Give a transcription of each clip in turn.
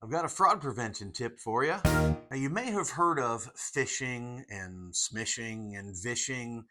I've got a fraud prevention tip for you. Now, you may have heard of phishing and smishing and vishing,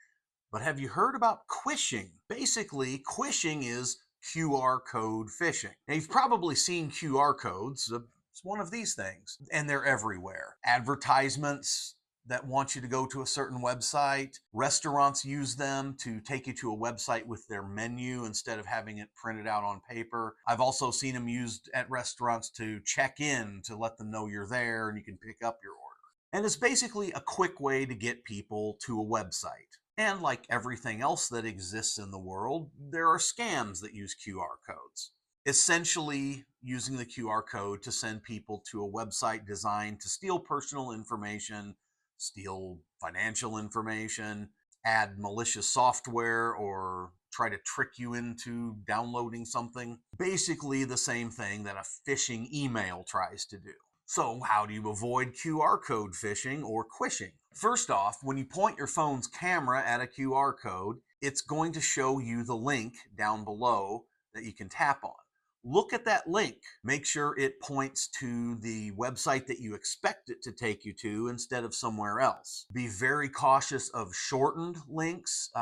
but have you heard about quishing? Basically, quishing is QR code phishing. Now, you've probably seen QR codes. It's one of these things, and they're everywhere. Advertisements that want you to go to a certain website. Restaurants use them to take you to a website with their menu instead of having it printed out on paper. I've also seen them used at restaurants to check in to let them know you're there and you can pick up your order. And it's basically a quick way to get people to a website. And like everything else that exists in the world, there are scams that use QR codes. Essentially using the QR code to send people to a website designed to steal personal information, steal financial information, add malicious software, or try to trick you into downloading something. Basically the same thing that a phishing email tries to do. So how do you avoid QR code phishing or quishing? First off, when you point your phone's camera at a QR code, it's going to show you the link down below that you can tap on. Look at that link. Make sure it points to the website that you expect it to take you to instead of somewhere else. Be very cautious of shortened links,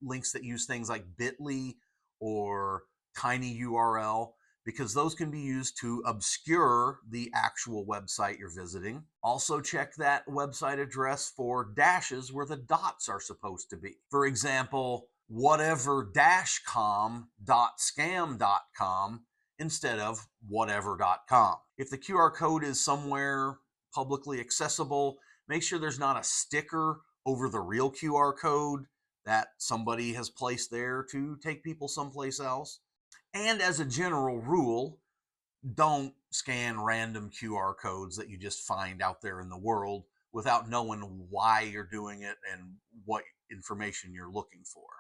links that use things like bit.ly or tinyURL, because those can be used to obscure the actual website you're visiting. Also check that website address for dashes where the dots are supposed to be. For example, whatever-com.scam.com instead of whatever.com. If the QR code is somewhere publicly accessible, make sure there's not a sticker over the real QR code that somebody has placed there to take people someplace else. And as a general rule, don't scan random QR codes that you just find out there in the world without knowing why you're doing it and what information you're looking for.